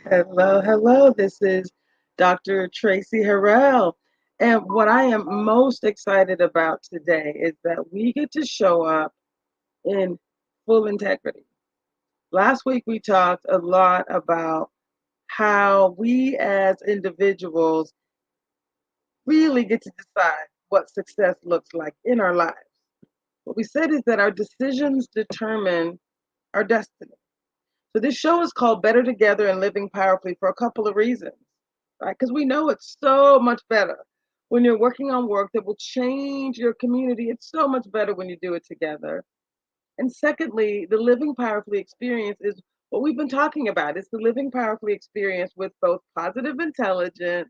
Hello, hello. This is Dr. Traci Harrell. And what I am most excited about today is that we get to show up in full integrity. Last week, we talked a lot about how we as individuals really get to decide what success looks like in our lives. What we said is that our decisions determine our destiny. So this show is called Better Together and Living Powerfully for a couple of reasons, right? Because we know it's so much better when you're working on work that will change your community. It's so much better when you do it together. And secondly, the Living Powerfully experience is what we've been talking about. It's the Living Powerfully experience with both positive intelligence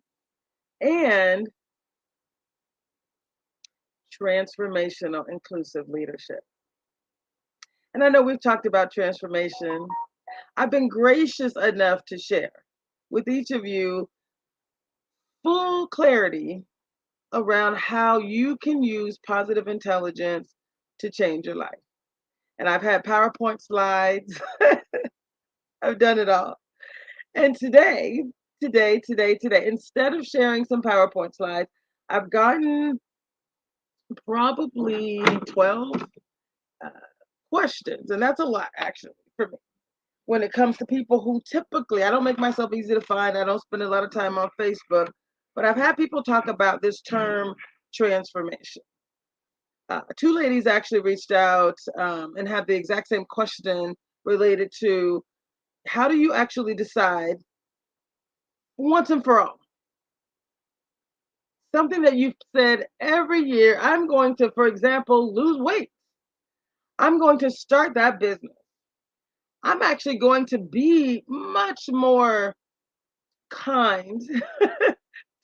and transformational inclusive leadership. And I know we've talked about transformation. I've been gracious enough to share with each of you full clarity around how you can use positive intelligence to change your life. And I've had PowerPoint slides, I've done it all. And today, instead of sharing some PowerPoint slides, I've gotten probably 12 uh, questions. And that's a lot, actually, for me. When it comes to people who typically, I don't make myself easy to find, I don't spend a lot of time on Facebook, but I've had people talk about this term transformation. Two ladies actually reached out and had the exact same question related to how do you actually decide once and for all something that you've said every year, I'm going to, for example, lose weight. I'm going to start that business. I'm actually going to be much more kind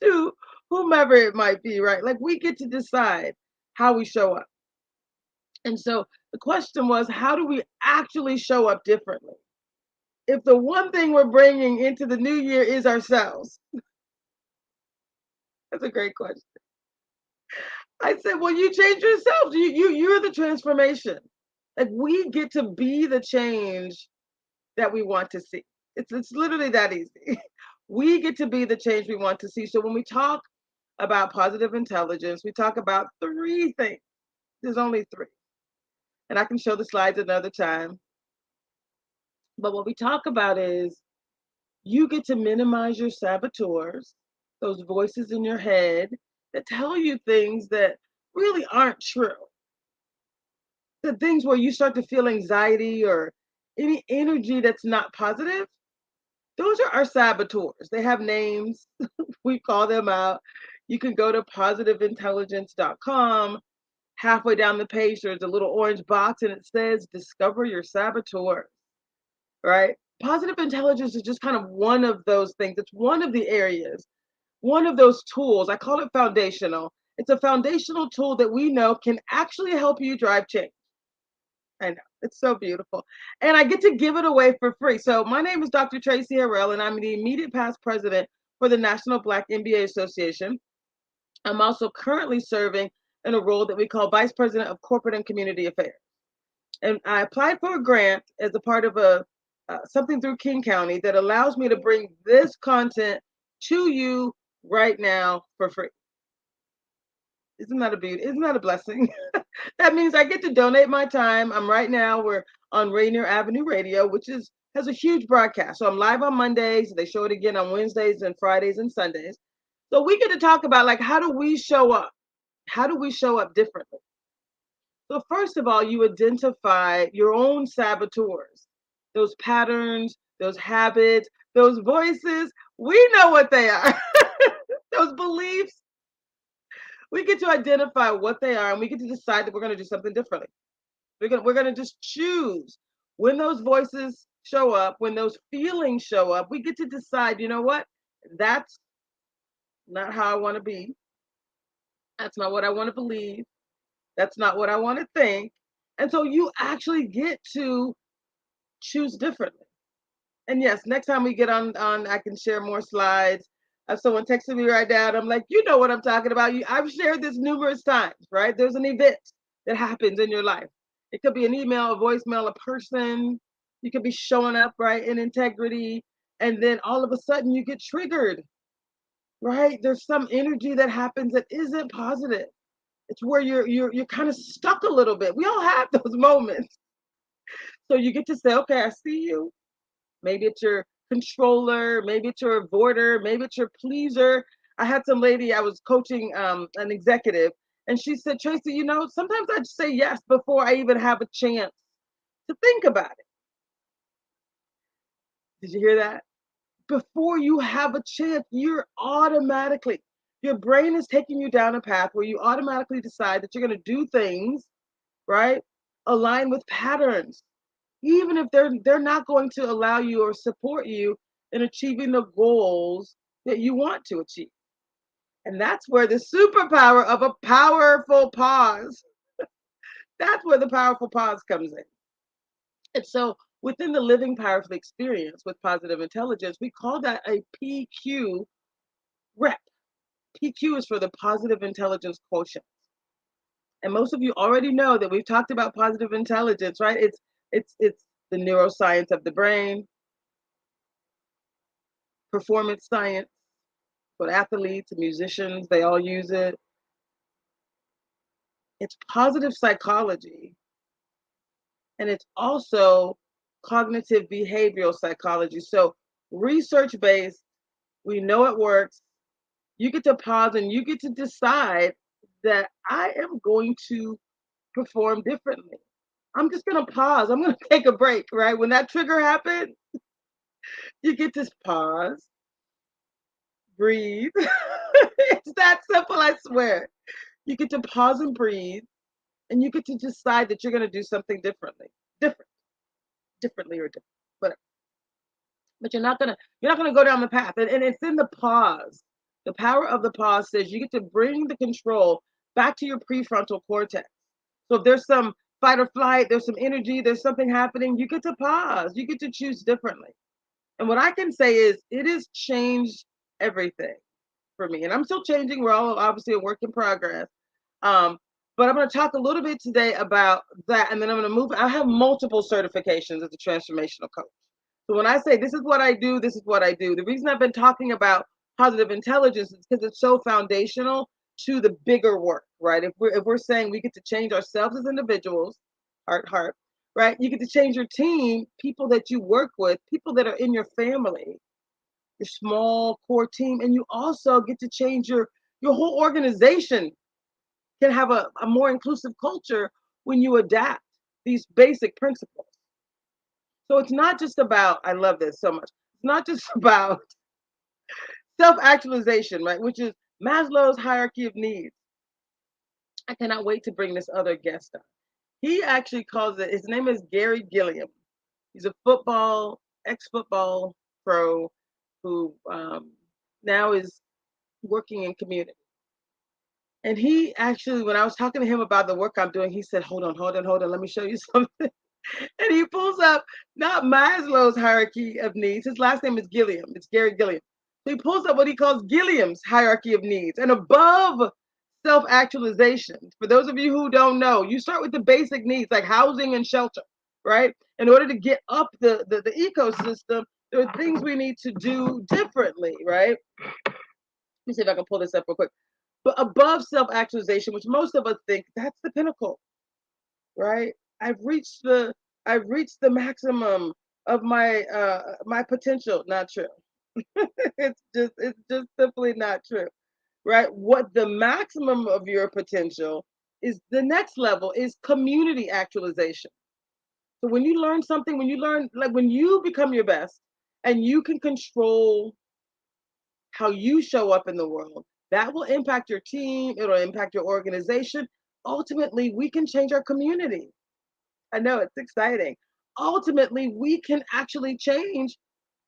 to whomever it might be, right? Like we get to decide how we show up. And so the question was, how do we actually show up differently? If the one thing we're bringing into the new year is ourselves? That's a great question. I said, well, you change yourselves. You're the transformation. Like we get to be the change that we want to see. It's literally that easy. We get to be the change we want to see. So when we talk about positive intelligence, we talk about three things. There's only three. And I can show the slides another time. But what we talk about is you get to minimize your saboteurs, those voices in your head that tell you things that really aren't true. The things where you start to feel anxiety or any energy that's not positive, those are our saboteurs. They have names. We call them out. You can go to positiveintelligence.com. Halfway down the page, there's a little orange box and it says discover your saboteurs, right? Positive intelligence is just kind of one of those things. It's one of the areas, one of those tools. I call it foundational. It's a foundational tool that we know can actually help you drive change. I know. It's so beautiful. And I get to give it away for free. So my name is Dr. Traci Harrell, and I'm the immediate past president for the National Black MBA Association. I'm also currently serving in a role that we call Vice President of Corporate and Community Affairs. And I applied for a grant as a part of a something through King County that allows me to bring this content to you right now for free. Isn't that a beauty? Isn't that a blessing? That means I get to donate my time. We're on Rainier Avenue Radio, which is has a huge broadcast. So I'm live on Mondays. They show it again on Wednesdays and Fridays and Sundays. So we get to talk about like how do we show up? How do we show up differently? So first of all, you identify your own saboteurs, those patterns, those habits, those voices. We know what they are. Those beliefs. We get to identify what they are and we get to decide that we're going to do something differently. We're gonna just choose when those voices show up, when those feelings show up. We get to decide, you know what? That's not how I want to be. That's not what I want to believe. That's not what I want to think. And so you actually get to choose differently. And yes, next time we get on I can share more slides. If someone texted me right now, and I'm like, you know what I'm talking about. I've shared this numerous times, right? There's an event that happens in your life. It could be an email, a voicemail, a person. You could be showing up right in integrity, and then all of a sudden you get triggered, right? There's some energy that happens that isn't positive. It's where you're kind of stuck a little bit. We all have those moments. So you get to say, okay, I see you. Maybe it's your controller, maybe it's your avoider, maybe it's your pleaser. I had some lady I was coaching, an executive, and she said, Tracy, sometimes I just say yes before I even have a chance to think about it. Did you hear that? Before you have a chance, your brain is taking you down a path where you automatically decide that you're going to do things, right? Align with patterns, even if they're not going to allow you or support you in achieving the goals that you want to achieve. And that's where the superpower of a powerful pause, that's where the powerful pause comes in. And so within the living powerfully experience with positive intelligence, we call that a PQ rep. PQ is for the positive intelligence quotient. And most of you already know that we've talked about positive intelligence, right? It's the neuroscience of the brain, performance science, for athletes and musicians, they all use it. It's positive psychology, and it's also cognitive behavioral psychology. So research based, we know it works. You get to pause and you get to decide that I am going to perform differently. I'm just going to pause. I'm going to take a break, right? When that trigger happens, you get to pause, breathe. It's that simple, I swear. You get to pause and breathe, and you get to decide that you're going to do something different, differently or different, whatever. But you're not gonna go down the path, and it's in the pause. The power of the pause says you get to bring the control back to your prefrontal cortex. So if there's some fight or flight, there's some energy, there's something happening, you get to pause. You get to choose differently. And what I can say is it has changed everything for me. And I'm still changing. We're all obviously a work in progress. Um, but I'm going to talk a little bit today about that. And then I'm going to move. I have multiple certifications as a transformational coach. So when I say this is what I do, this is what I do. The reason I've been talking about positive intelligence is because it's so foundational to the bigger work, right? If we're saying we get to change ourselves as individuals, heart, right? You get to change your team, people that you work with, people that are in your family, your small core team, and you also get to change your whole organization can have a more inclusive culture when you adapt these basic principles. So it's not just about, I love this so much. It's not just about self-actualization, right? Which is Maslow's hierarchy of needs. I cannot wait to bring this other guest on. He actually calls it, his name is Gary Gilliam. He's a ex-football pro who now is working in community. And he actually, when I was talking to him about the work I'm doing, he said, hold on, let me show you something. And he pulls up not Maslow's hierarchy of needs. His last name is Gilliam. It's Gary Gilliam. So he pulls up what he calls Gilliam's hierarchy of needs. And above self-actualization, for those of you who don't know, you start with the basic needs like housing and shelter, right? In order to get up the ecosystem, there are things we need to do differently, right? Let me see if I can pull this up real quick. But above self-actualization, which most of us think that's the pinnacle, right? I've reached the maximum of my potential. Not true. It's just simply not true, right? What the maximum of your potential is, the next level is community actualization. So when you learn something, when you become your best and you can control how you show up in the world, that will impact your team, it'll impact your organization. Ultimately, we can change our community. I know it's exciting. Ultimately, we can actually change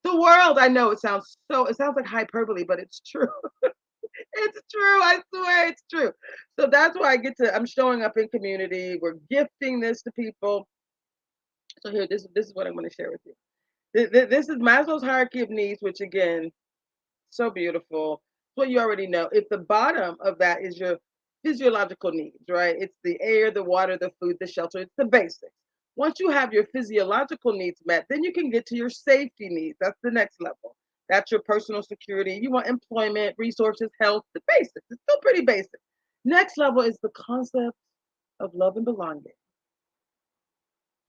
the world. I know it sounds like hyperbole, but it's true. It's true. I swear it's true. So that's why I'm showing up in community. We're gifting this to people. So here, this is what I'm going to share with you. This is Maslow's hierarchy of needs, which again, so beautiful. What you already know. If the bottom of that is your physiological needs, right? It's the air, the water, the food, the shelter. It's the basics. Once you have your physiological needs met, then you can get to your safety needs. That's the next level. That's your personal security. You want employment, resources, health, the basics. It's still pretty basic. Next level is the concept of love and belonging,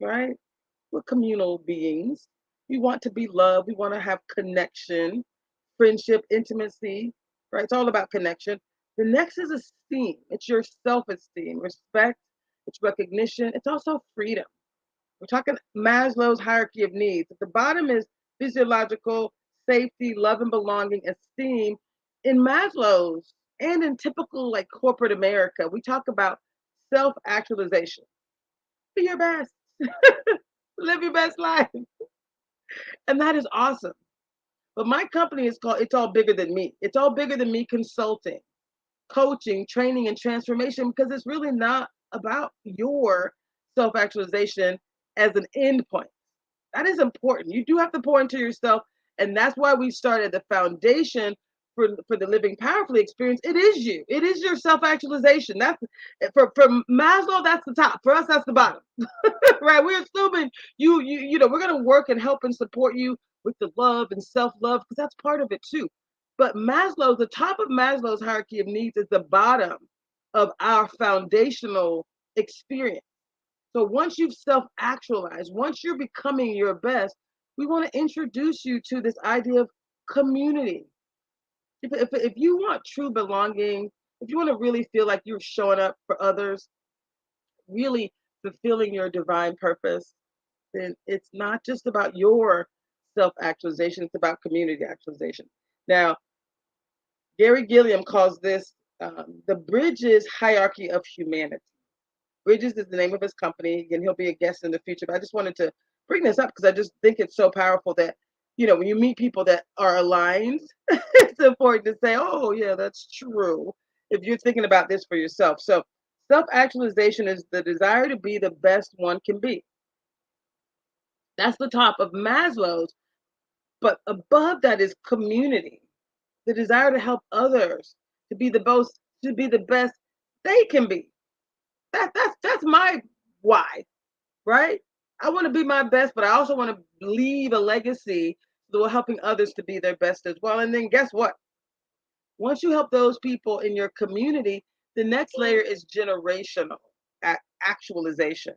right? We're communal beings. We want to be loved. We want to have connection, friendship, intimacy, right? It's all about connection. The next is esteem. It's your self esteem, respect, it's recognition, it's also freedom. We're talking Maslow's hierarchy of needs. At the bottom is physiological, safety, love and belonging, esteem. In Maslow's and in typical like corporate America, we talk about self actualization. Be your best, live your best life. And that is awesome. But my company is called It's All Bigger Than Me. It's All Bigger Than Me Consulting, coaching, training, and transformation because it's really not about your self actualization as an end point. That is important. You do have to pour into yourself. And that's why we started the foundation for the living powerfully experience. It is you. It is your self-actualization. That's for Maslow, that's the top. For us, that's the bottom. Right? We're assuming we're gonna work and help and support you with the love and self-love, because that's part of it too. But Maslow, the top of Maslow's hierarchy of needs is the bottom of our foundational experience. So once you've self-actualized, once you're becoming your best, we want to introduce you to this idea of community. If you want true belonging, if you want to really feel like you're showing up for others, really fulfilling your divine purpose, then it's not just about your self-actualization, it's about community actualization. Now, Gary Gilliam calls this the Bridges hierarchy of humanity. Bridges is the name of his company, and he'll be a guest in the future. But I just wanted to bring this up because I just think it's so powerful that, when you meet people that are aligned, it's important to say, oh, yeah, that's true. If you're thinking about this for yourself. So, self actualization is the desire to be the best one can be. That's the top of Maslow's. But above that is community, the desire to help others to be the best they can be. That's my why, right? I want to be my best, but I also want to leave a legacy that will helping others to be their best as well. And then guess what? Once you help those people in your community, the next layer is generational actualization,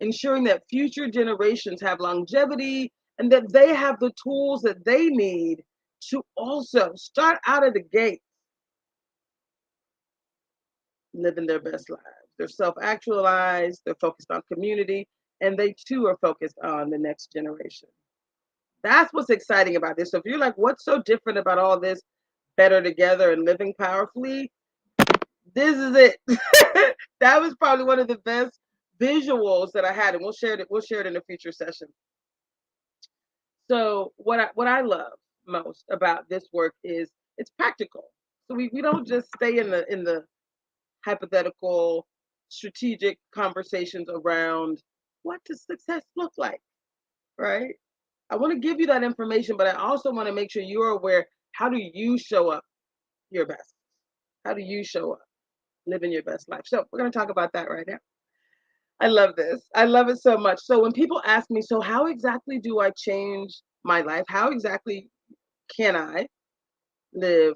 ensuring that future generations have longevity and that they have the tools that they need to also start out of the gate living their best lives. They're self actualized, they're focused on community, and they too are focused on the next generation. That's what's exciting about this. So if you're like, what's so different about all this better together and living powerfully? This is it. That was probably one of the best visuals that I had, and we'll share it in a future session. So what I love most about this work is it's practical. So we don't just stay in the hypothetical, strategic conversations around what does success look like, right? I want to give you that information, but I also want to make sure you're aware, how do you show up your best? How do you show up living your best life? So we're going to talk about that right now. I love this. I love it so much. So when people ask me, so how exactly do I change my life? How exactly can I live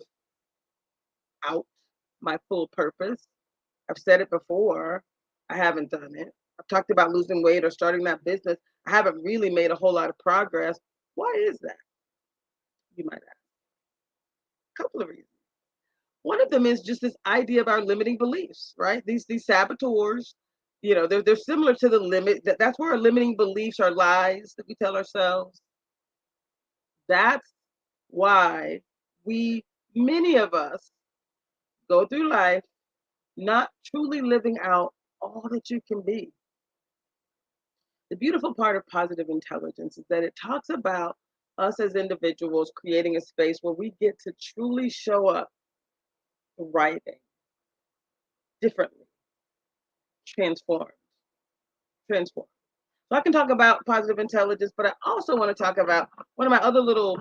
out my full purpose? I've said it before. I haven't done it. I've talked about losing weight or starting that business. I haven't really made a whole lot of progress. Why is that? You might ask. A couple of reasons. One of them is just this idea of our limiting beliefs, right? These saboteurs, they're similar to the limit. That's where our limiting beliefs are, lies that we tell ourselves. That's why many of us, go through life not truly living out all that you can be. The beautiful part of positive intelligence is that it talks about us as individuals creating a space where we get to truly show up thriving differently, transformed, transformed. So I can talk about positive intelligence, but I also want to talk about one of my other little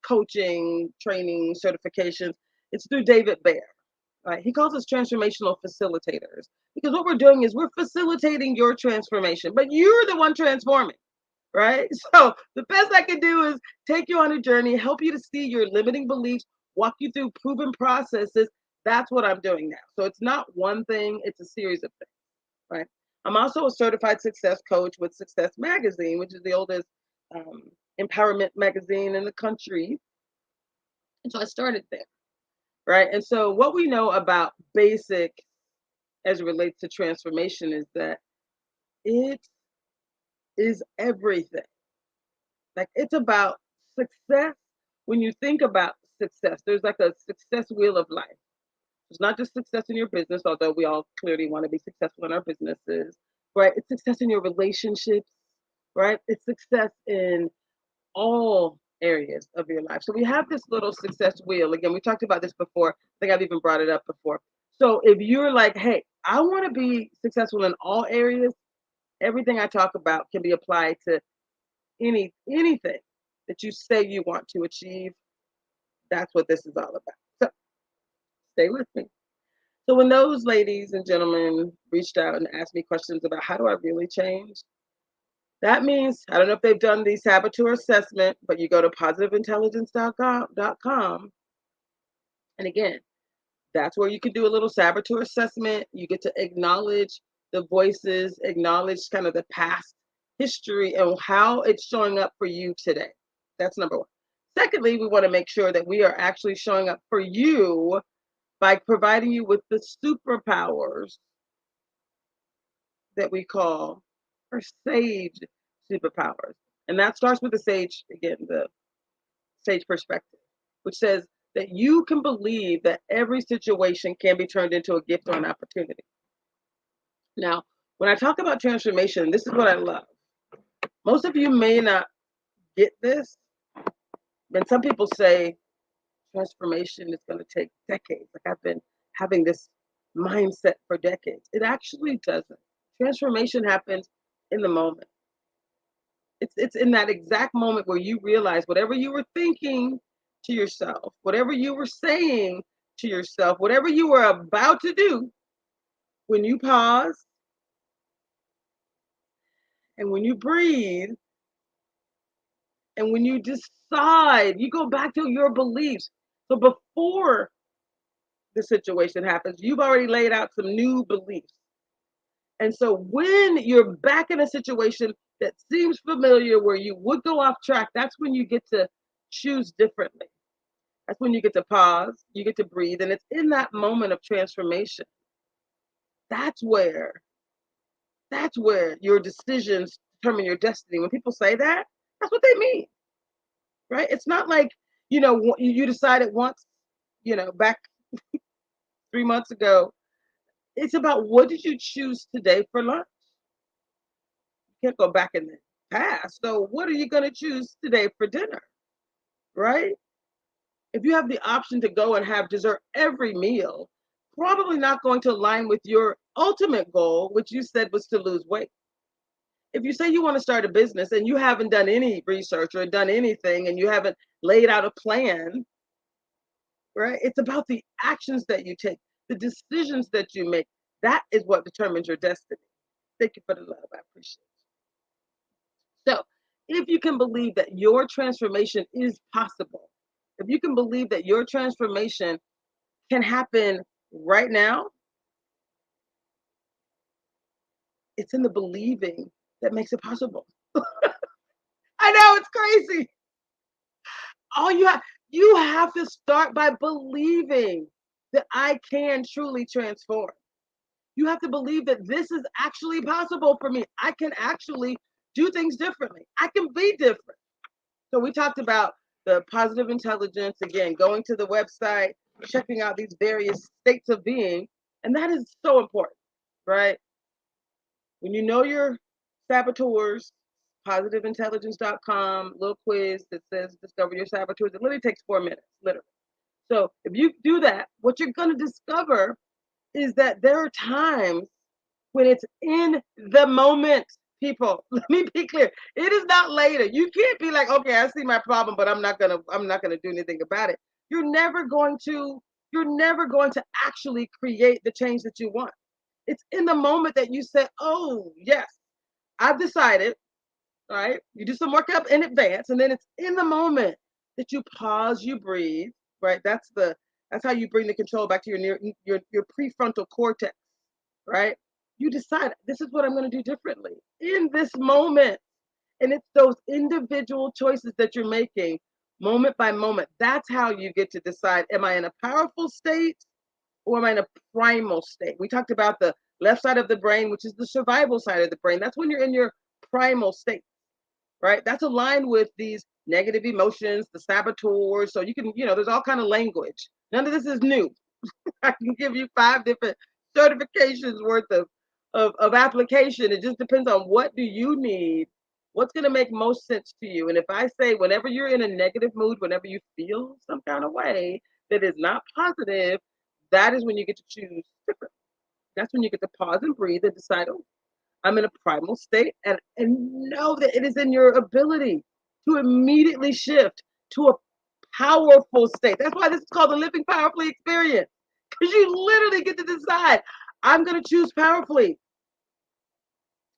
coaching, training certifications. It's through David Baer. Right? He calls us transformational facilitators because what we're doing is we're facilitating your transformation, but you're the one transforming, right? So the best I can do is take you on a journey, help you to see your limiting beliefs, walk you through proven processes. That's what I'm doing now. So it's not one thing, it's a series of things, right? I'm also a certified success coach with Success Magazine, which is the oldest um, empowerment magazine in the country. And so I started there, right? And so what we know about basic as it relates to transformation is that it is everything. Like it's about success. When you think about success, there's like a success wheel of life. It's not just success in your business, although we all clearly want to be successful in our businesses, right? It's success in your relationships, right? It's success in all areas of your life. So we have this little success wheel. Again, we talked about this before. I think I've even brought it up before. So if you're like, hey, I want to be successful in all areas, everything I talk about can be applied to anything that you say you want to achieve. That's what this is all about. So stay with me. So when those ladies and gentlemen reached out and asked me questions about how do I really change, that means I don't know if they've done the saboteur assessment, but you go to positiveintelligence.com. And again, that's where you can do a little saboteur assessment. You get to acknowledge the voices, acknowledge kind of the past history and how it's showing up for you today. That's number one. Secondly, we want to make sure that we are actually showing up for you by providing you with the superpowers that we call our sage superpowers. And that starts with the sage, again, the sage perspective, which says that you can believe that every situation can be turned into a gift or an opportunity. Now, when I talk about transformation, this is what I love. Most of you may not get this, but some people say transformation is going to take decades. Like I've been having this mindset for decades. It actually doesn't. Transformation happens in the moment. It's in that exact moment where you realize whatever you were thinking to yourself, whatever you were saying to yourself, whatever you were about to do, when you pause and when you breathe and when you decide, you go back to your beliefs. So before the situation happens, you've already laid out some new beliefs. And so when you're back in a situation that seems familiar where you would go off track, that's when you get to choose differently. That's when you get to pause, you get to breathe, and it's in that moment of transformation. That's where that's where your decisions determine your destiny. When people say that, that's what they mean, right? It's not like, you decided once, back 3 months ago. It's about what did you choose today for lunch? You can't go back in the past. So what are you going to choose today for dinner, right? If you have the option to go and have dessert every meal, probably not going to align with your ultimate goal, which you said was to lose weight. If you say you want to start a business and you haven't done any research or done anything and you haven't laid out a plan, right? It's about the actions that you take, the decisions that you make. That is what determines your destiny. Thank you for the love. I appreciate it. So, if you can believe that your transformation is possible, if you can believe that your transformation can happen right now, it's in the believing that makes it possible. I know it's crazy. All you have to start by believing that I can truly transform. You have to believe that this is actually possible for me. I can actually do things differently. I can be different. So we talked about the positive intelligence, again, going to the website, checking out these various states of being, and that is so important, right? When you know your saboteurs, positiveintelligence.com, little quiz that says discover your saboteurs. It literally takes 4 minutes, literally. So if you do that, what you're going to discover is that there are times when it's in the moment, people. Let me be clear. It is not later. You can't be like, okay, I see my problem, but I'm not gonna do anything about it. You're never going to you're never going to actually create the change that you want. It's in the moment that you say, oh, yes, I've decided, right? You do some work up in advance, and then it's in the moment that you pause, you breathe, right? That's how you bring the control back to your prefrontal cortex, right? You decide this is what I'm going to do differently in this moment. And it's those individual choices that you're making moment by moment. That's how you get to decide, am I in a powerful state or am I in a primal state? We talked about the left side of the brain, which is the survival side of the brain. That's when you're in your primal state, right? That's aligned with these negative emotions, the saboteurs. So you can, there's all kind of language. None of this is new. I can give you 5 different certifications worth of application. It just depends on what do you need, what's going to make most sense to you. And if I say whenever you're in a negative mood, whenever you feel some kind of way that is not positive, that is when you get to choose different. That's when you get to pause and breathe and decide, oh, I'm in a primal state, and know that it is in your ability to immediately shift to a powerful state. That's why this is called the living powerfully experience, because you literally get to decide, I'm going to choose powerfully.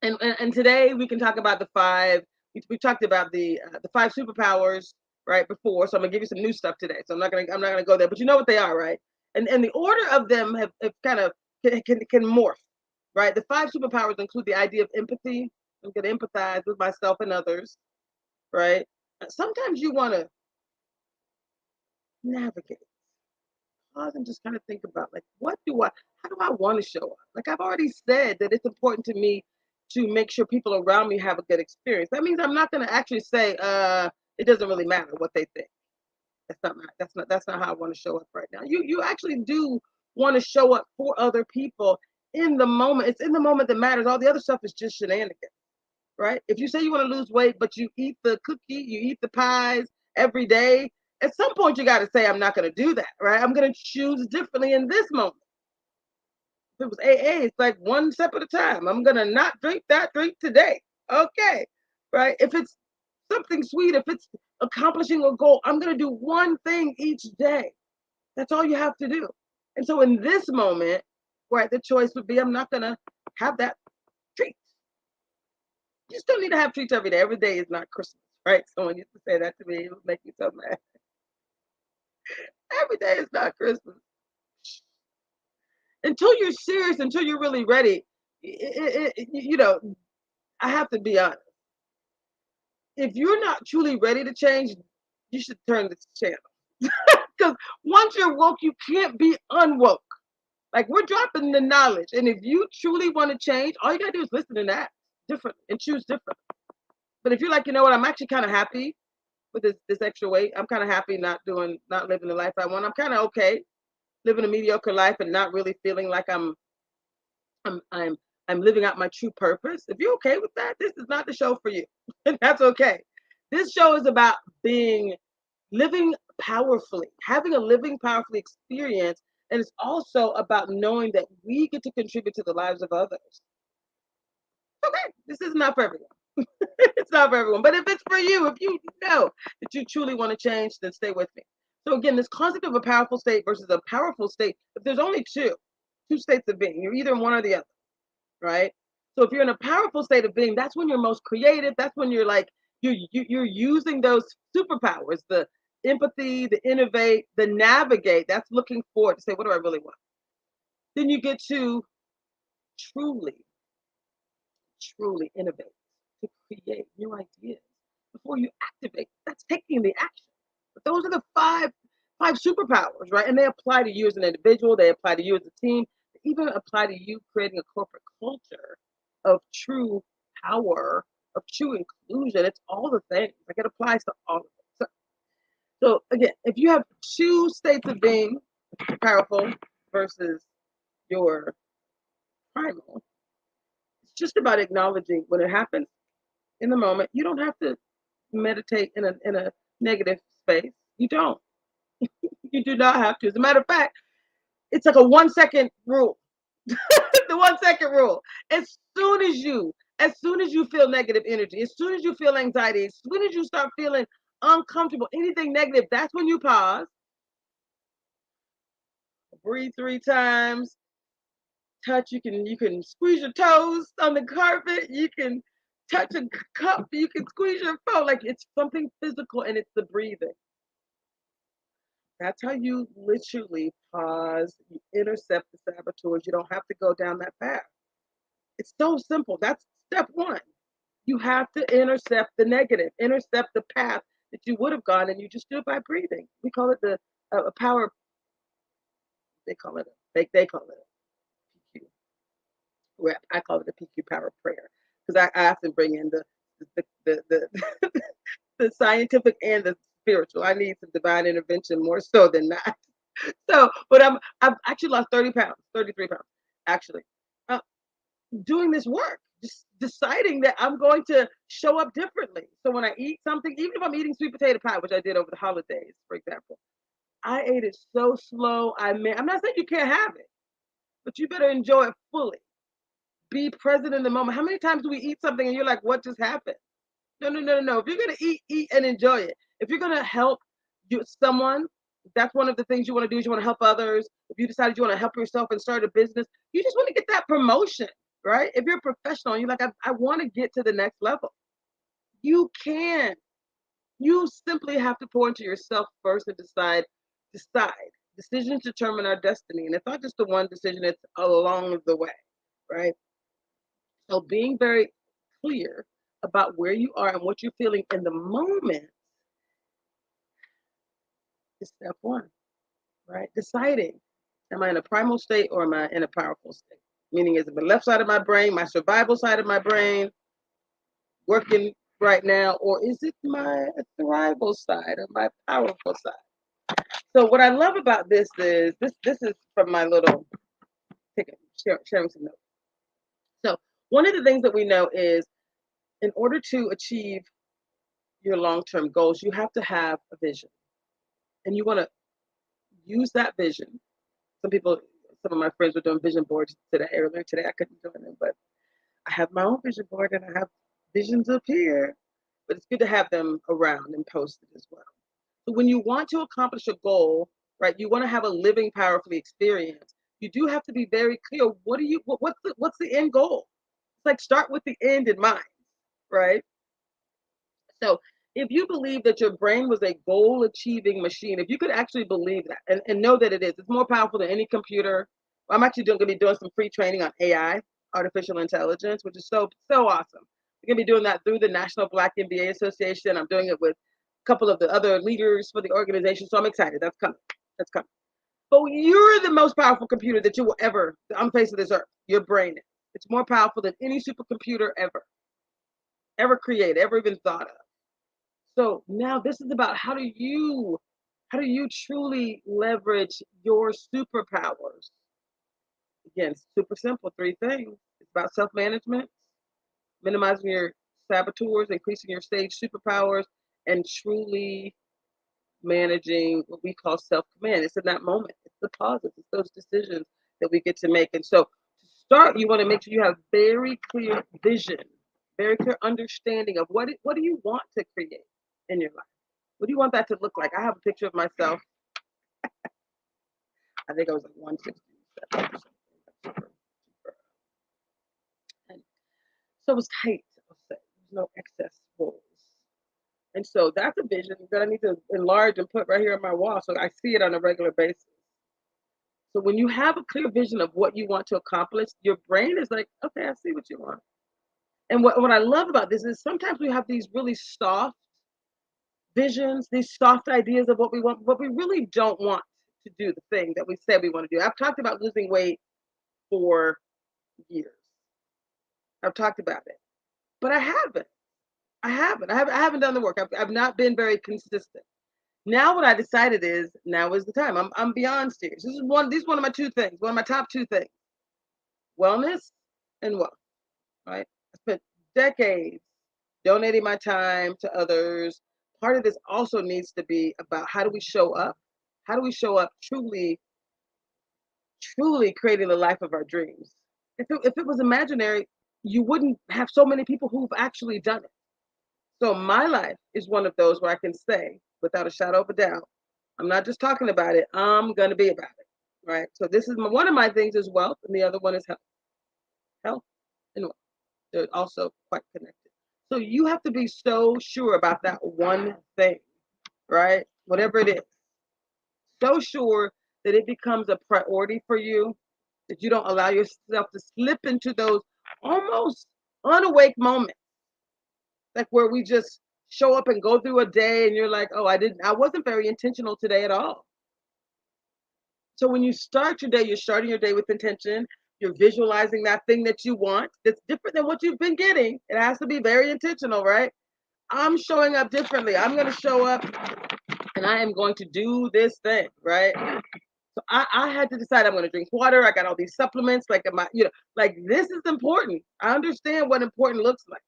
And today we can talk about the five. We talked about the 5 superpowers right before, so I'm gonna give you some new stuff today. So I'm not gonna go there, but you know what they are, right? And the order of them have kind of can morph, right? The 5 superpowers include the idea of empathy. I'm gonna empathize with myself and others, right? Sometimes you want to navigate, pause, and just kind of think about, like, how do I want to show up? Like I've already said that it's important to me to make sure people around me have a good experience. That means I'm not going to actually say, it doesn't really matter what they think. That's not how I want to show up right now. You actually do want to show up for other people in the moment. It's in the moment that matters. All the other stuff is just shenanigans, right? If you say you want to lose weight, but you eat the cookie, you eat the pies every day, at some point you got to say, I'm not going to do that, right? I'm going to choose differently in this moment. If it was AA, it's like one step at a time. I'm going to not drink that drink today. Okay, right? If it's something sweet, if it's accomplishing a goal, I'm going to do one thing each day. That's all you have to do. And so in this moment, right, the choice would be, I'm not going to have that treat. You still need to have treats every day. Every day is not Christmas, right? Someone used to say that to me. It would make me so mad. Every day is not Christmas. Until you're serious, until you're really ready, I have to be honest. If you're not truly ready to change, you should turn this channel. Because once you're woke, you can't be unwoke. Like, we're dropping the knowledge. And if you truly want to change, all you got to do is listen and act different and choose different. But if you're like, you know what, I'm actually kind of happy with this extra weight. I'm kind of happy not living the life I want. I'm kind of okay living a mediocre life and not really feeling like I'm I'm I'm living out my true purpose. If you're okay with that, this is not the show for you. And that's okay. This show is about living powerfully, having a living powerfully experience. And it's also about knowing that we get to contribute to the lives of others. Okay, this is not for everyone. It's not for everyone. But if it's for you, if you know that you truly want to change, then stay with me. So again, this concept of a powerful state versus a powerful state, if there's only two states of being, you're either one or the other, right? So if you're in a powerful state of being, that's when you're most creative. That's when you're like, you're using those superpowers, the empathy, the innovate, the navigate. That's looking forward to say, what do I really want? Then you get to truly, truly innovate, to create new ideas before you activate. That's taking the action. But those are the five superpowers, right? And they apply to you as an individual, they apply to you as a team, they even apply to you creating a corporate culture of true power, of true inclusion. It's all the things. Like, it applies to all of it. So again, if you have two states of being, powerful versus your primal, it's just about acknowledging when it happens in the moment. You don't have to meditate in a negative space. You don't. You do not have to. As a matter of fact, it's like a 1 second rule. The 1 second rule. As soon as you feel negative energy, as soon as you feel anxiety, as soon as you start feeling uncomfortable, anything negative, that's when you pause. breathe 3 times, touch. You can squeeze your toes on the carpet. You can touch a cup. You can squeeze your phone. Like it's something physical, and it's the breathing. That's how you literally pause, you intercept the saboteurs. You don't have to go down that path. It's so simple. That's step one. You have to intercept the negative, intercept the path that you would have gone, and you just do it by breathing. We call it the a power. They call it they call it a PQ rep. I call it a PQ power prayer because I often bring in the the scientific and the spiritual. I need some divine intervention more so than not. So, but I've actually lost 30 pounds, 33 pounds, actually, uh, doing this work, just deciding that I'm going to show up differently. So when I eat something, even if I'm eating sweet potato pie, which I did over the holidays, for example, I ate it so slow. I'm not saying you can't have it, but you better enjoy it fully. Be present in the moment. How many times do we eat something and you're like, what just happened? No, no, no, no, no. If you're gonna eat, eat and enjoy it. If you're gonna help someone, that's one of the things you want to do is you want to help others. If you decided you want to help yourself and start a business, you just want to get that promotion, right? If you're a professional and you're like, I want to get to the next level, you can. You simply have to pour into yourself first and decide. Decide. Decisions determine our destiny, and it's not just the one decision; it's along the way, right? So being very clear about where you are and what you're feeling in the moment is step one, right? Deciding, am I in a primal state or am I in a powerful state? Meaning, is it the left side of my brain, my survival side of my brain, working right now, or is it my thrival side or my powerful side? So, what I love about this is this is from my little ticket, sharing some notes. So, one of the things that we know is in order to achieve your long term goals, you have to have a vision, and you want to use that vision. Some people, some of my friends were doing vision boards earlier today. I couldn't join them, but I have my own vision board and I have visions up here. But it's good to have them around and posted as well. So when you want to accomplish a goal, right, you want to have a living powerfully experience. You do have to be very clear. What's the end goal? It's like start with the end in mind, right? So if you believe that your brain was a goal achieving machine, if you could actually believe that and know that it is, it's more powerful than any computer. I'm actually going to be doing some free training on AI, artificial intelligence, which is so awesome. We're going to be doing that through the National Black MBA Association. I'm doing it with a couple of the other leaders for the organization. So I'm excited. That's coming. That's coming. But you're the most powerful computer that you will ever on the face of this earth. Your brain is. It's more powerful than any supercomputer ever created, ever even thought of. So now this is about how do you truly leverage your superpowers? Again, super simple, three things. It's about self-management, minimizing your saboteurs, increasing your stage superpowers, and truly managing what we call self-command. It's in that moment. It's the pauses. It's those decisions that we get to make. And so to start, you want to make sure you have very clear vision, very clear understanding of what do you want to create in your life? What do you want that to look like? I have a picture of myself. I think I was like 167 or something. And so it was tight, I'll say. There's no excess rolls. And so that's a vision that I need to enlarge and put right here on my wall so I see it on a regular basis. So when you have a clear vision of what you want to accomplish, your brain is like, okay, I see what you want. And what I love about this is sometimes we have these really soft visions, these soft ideas of what we want, but we really don't want to do the thing that we said we want to do. I've talked about losing weight for years. I've talked about it, but I haven't. I haven't done the work. I've not been very consistent. Now what I decided is now is the time. I'm beyond serious. These one of my two things, one of my top two things. Wellness and wealth, right? I spent decades donating my time to others. Part of this also needs to be about how do we show up? How do we show up truly creating the life of our dreams? If it was imaginary, you wouldn't have so many people who've actually done it. So my life is one of those where I can say, without a shadow of a doubt, I'm not just talking about it, I'm going to be about it, right? So this is one of my things is wealth, and the other one is health. Health and wealth. They're also quite connected. So you have to be so sure about that one thing, right? Whatever it is, so sure that it becomes a priority for you, that you don't allow yourself to slip into those almost unawake moments, like where we just show up and go through a day and you're like, oh, I wasn't very intentional today at all. So when you start your day, you're starting your day with intention. You're visualizing that thing that you want that's different than what you've been getting. It has to be very intentional, right? I'm showing up differently. I'm going to show up and I am going to do this thing, right? So I had to decide I'm going to drink water. I got all these supplements. Like, like this is important. I understand what important looks like.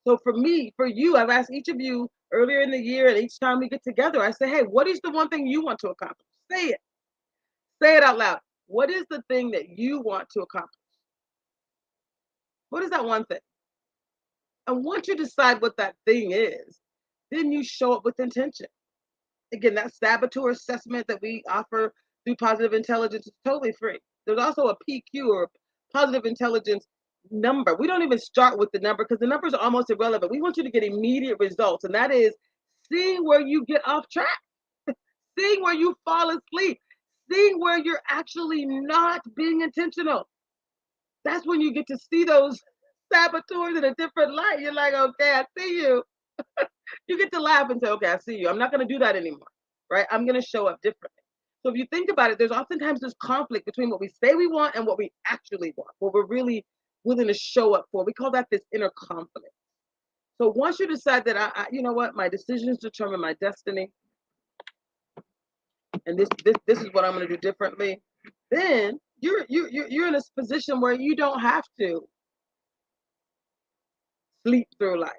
So for me, for you, I've asked each of you earlier in the year, and each time we get together, I say, hey, what is the one thing you want to accomplish? Say it. Say it out loud. What is the thing that you want to accomplish? What is that one thing? And once you decide what that thing is, then you show up with intention. Again, that saboteur assessment that we offer through positive intelligence is totally free. There's also a PQ or positive intelligence number. We don't even start with the number because the numbers are almost irrelevant. We want you to get immediate results, and that is seeing where you get off track, seeing where you fall asleep, seeing where you're actually not being intentional. That's when you get to see those saboteurs in a different light. You're like, okay, I see you. You get to laugh and say, okay, I see you. I'm not going to do that anymore, right? I'm going to show up differently. So if you think about it, there's oftentimes this conflict between what we say we want and what we actually want, what we're really willing to show up for. We call that this inner conflict. So once you decide that you know what, my decisions determine my destiny, and this is what I'm going to do differently, then you're in a position where you don't have to sleep through life.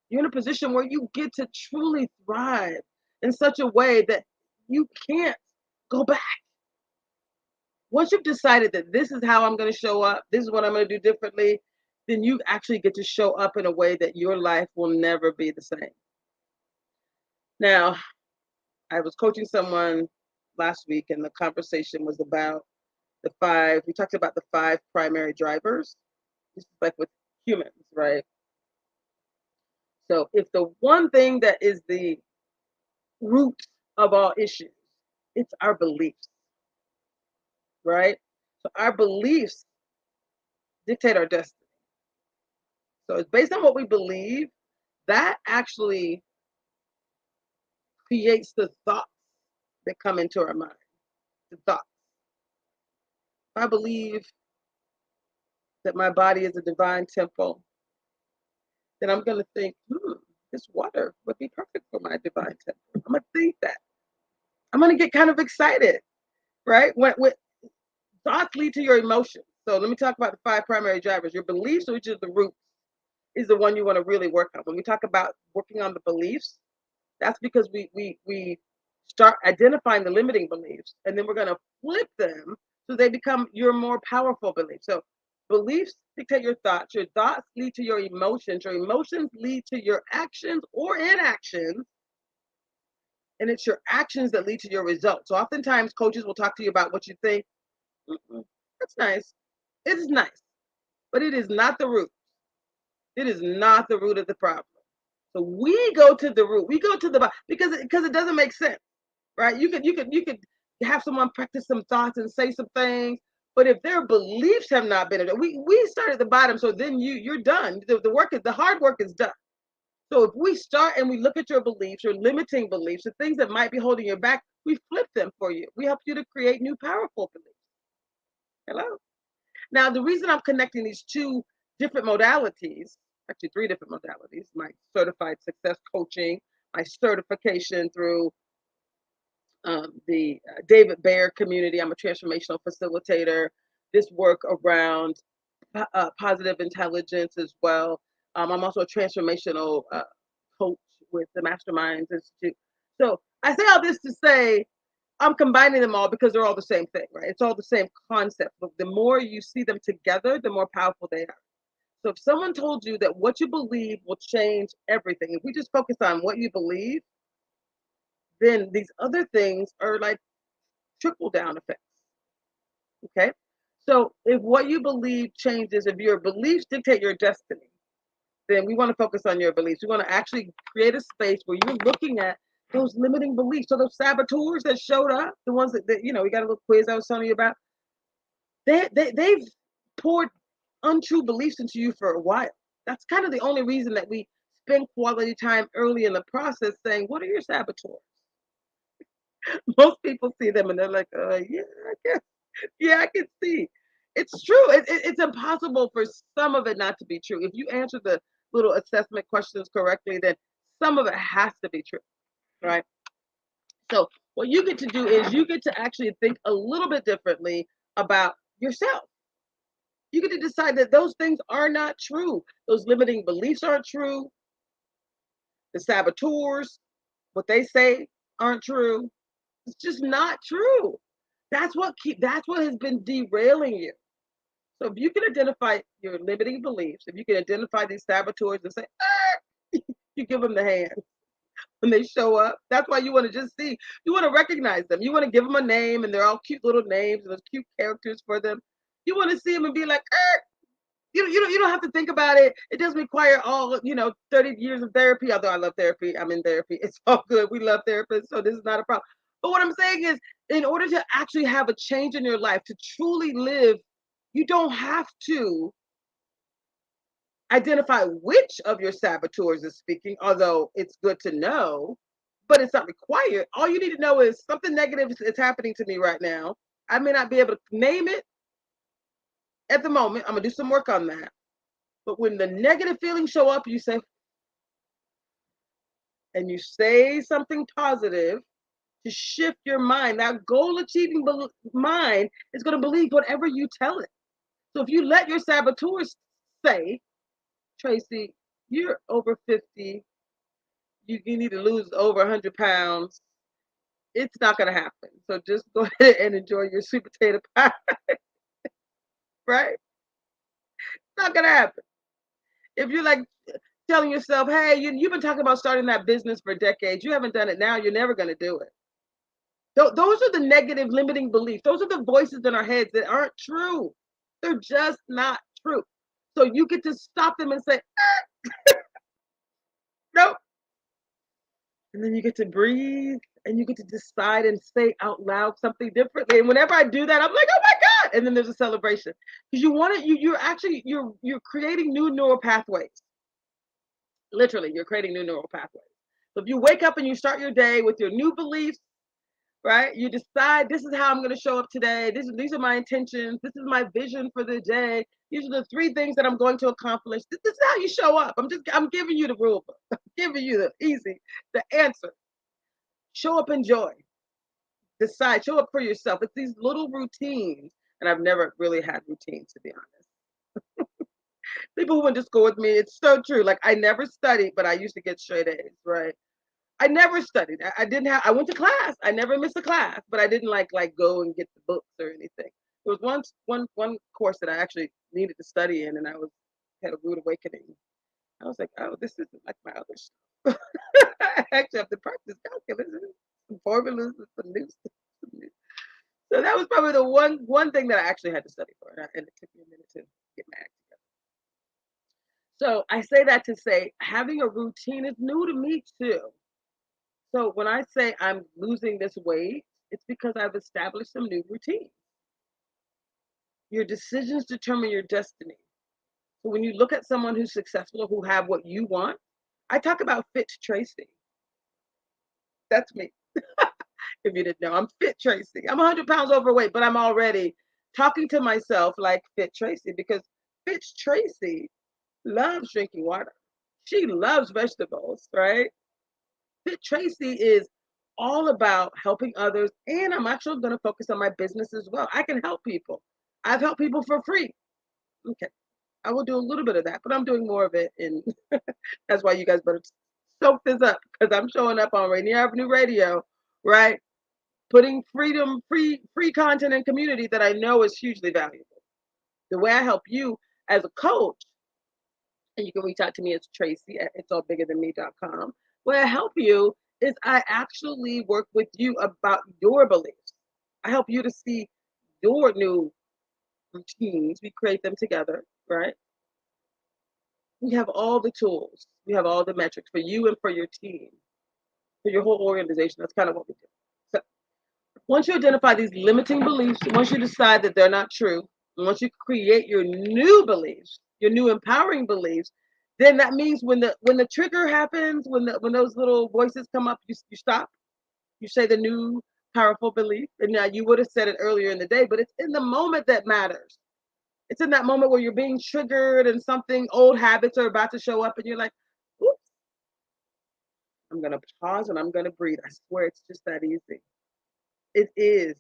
You're in a position where you get to truly thrive in such a way that you can't go back. Once you've decided that this is how I'm going to show up, this is what I'm going to do differently, then you actually get to show up in a way that your life will never be the same. Now, I was coaching someone last week, and the conversation was about we talked about the 5 primary drivers. This is like with humans, right? So if the one thing that is the root of all issues, it's our beliefs, right? So our beliefs dictate our destiny. So it's based on what we believe that actually creates the thoughts that come into our mind. The thoughts. If I believe that my body is a divine temple, then I'm going to think, this water would be perfect for my divine temple. I'm going to think that. I'm going to get kind of excited, right? When thoughts lead to your emotions. So let me talk about the 5 primary drivers. Your beliefs, which is the root, is the one you want to really work on. When we talk about working on the beliefs, that's because we start identifying the limiting beliefs, and then we're going to flip them so they become your more powerful beliefs. So beliefs dictate your thoughts lead to your emotions lead to your actions or inactions, and it's your actions that lead to your results. So oftentimes coaches will talk to you about what you think. That's nice. It is nice, but it is not the root. It is not the root of the problem. So we go to the root. We go to the because it doesn't make sense, right? You could have someone practice some thoughts and say some things, but if their beliefs have not been, we start at the bottom. So then you're done. The hard work is done. So if we start and we look at your beliefs, your limiting beliefs, the things that might be holding you back, we flip them for you. We help you to create new powerful beliefs. Hello. Now, the reason I'm connecting these 2 different modalities, actually 3 different modalities, my certified success coaching, my certification through the David Bayer community. I'm a transformational facilitator. This work around positive intelligence as well. I'm also a transformational coach with the Masterminds Institute. So I say all this to say I'm combining them all because they're all the same thing, right? It's all the same concept. But the more you see them together, the more powerful they are. So if someone told you that what you believe will change everything, if we just focus on what you believe, then these other things are like trickle down effects. Okay. So if what you believe changes, if your beliefs dictate your destiny, then we want to focus on your beliefs. We want to actually create a space where you're looking at those limiting beliefs. So those saboteurs that showed up, the ones that we got a little quiz I was telling you about, they've poured untrue beliefs into you for a while. That's kind of the only reason that we spend quality time early in the process saying, what are your saboteurs? Most people see them and they're like, yeah, I guess. Yeah, I can see. It's true. It's impossible for some of it not to be true. If you answer the little assessment questions correctly, then some of it has to be true, right? So what you get to do is you get to actually think a little bit differently about yourself. You get to decide that those things are not true. Those limiting beliefs aren't true. The saboteurs, what they say aren't true. It's just not true. That's what has been derailing you. So if you can identify your limiting beliefs, if you can identify these saboteurs and say, you give them the hand when they show up. That's why you want to just see, you want to recognize them. You want to give them a name and they're all cute little names and those cute characters for them. You want to see them and be like, you don't have to think about it. It doesn't require all 30 years of therapy. Although I love therapy, I'm in therapy. It's all good. We love therapists, so this is not a problem. But what I'm saying is, in order to actually have a change in your life, to truly live, you don't have to identify which of your saboteurs is speaking. Although it's good to know, but it's not required. All you need to know is something negative is happening to me right now. I may not be able to name it at the moment. I'm gonna do some work on that. But when the negative feelings show up, you say, and you say something positive to shift your mind. That goal achieving mind is going to believe whatever you tell it. So if you let your saboteurs say, Traci, you're over 50, you need to lose over 100 pounds, it's not going to happen. So just go ahead and enjoy your sweet potato pie, right? It's not going to happen. If you're like telling yourself, hey, you've been talking about starting that business for decades, you haven't done it now, you're never going to do it. Those are the negative limiting beliefs. Those are the voices in our heads that aren't true. They're just not true. So you get to stop them and say, nope. And then you get to breathe and you get to decide and say out loud something differently. And whenever I do that, I'm like, oh my God. And then there's a celebration. Because you want it, you're creating new neural pathways. Literally, you're creating new neural pathways. So if you wake up and you start your day with your new beliefs, right? You decide this is how I'm going to show up today. These are my intentions. This is my vision for the day. These are the 3 things that I'm going to accomplish. This is how you show up. I'm giving you the rule book. I'm giving you the answer. Show up in joy. Decide. Show up for yourself. It's these little routines, and I've never really had routines to be honest. People who went to school with me, it's so true. Like I never studied, but I used to get straight A's, right? I never studied. I didn't have. I went to class. I never missed a class, but I didn't like go and get the books or anything. There was one course that I actually needed to study in, and I had a rude awakening. I was like, oh, this isn't like my other stuff. I actually have to practice calculus, and some formulas, and some new stuff. So that was probably the one thing that I actually had to study for, and it took me a minute to get my act together. So I say that to say having a routine is new to me too. So when I say I'm losing this weight, it's because I've established some new routines. Your decisions determine your destiny. So when you look at someone who's successful, who have what you want, I talk about fit Traci. That's me. If you didn't know, I'm fit Traci. I'm 100 pounds overweight, but I'm already talking to myself like fit Traci because fit Traci loves drinking water. She loves vegetables, right? Fit Traci is all about helping others, and I'm actually going to focus on my business as well. I can help people. I've helped people for free. Okay, I will do a little bit of that, but I'm doing more of it, and that's why you guys better soak this up because I'm showing up on Rainier Avenue Radio, right? Putting free content and community that I know is hugely valuable. The way I help you as a coach, and you can reach out to me as Traci at itsallbiggerthanme.com. Where I help you is I actually work with you about your beliefs. I help you to see your new routines, we create them together, right? We have all the tools, we have all the metrics for you and for your team, for your whole organization. That's kind of what we do. So once you identify these limiting beliefs, once you decide that they're not true, and once you create your new beliefs, your new empowering beliefs, then that means when the trigger happens, when those little voices come up, you stop. You say the new powerful belief, and now you would have said it earlier in the day, but it's in the moment that matters. It's in that moment where you're being triggered and something old habits are about to show up, and you're like, "Oops, I'm gonna pause and I'm gonna breathe." I swear, it's just that easy. It is.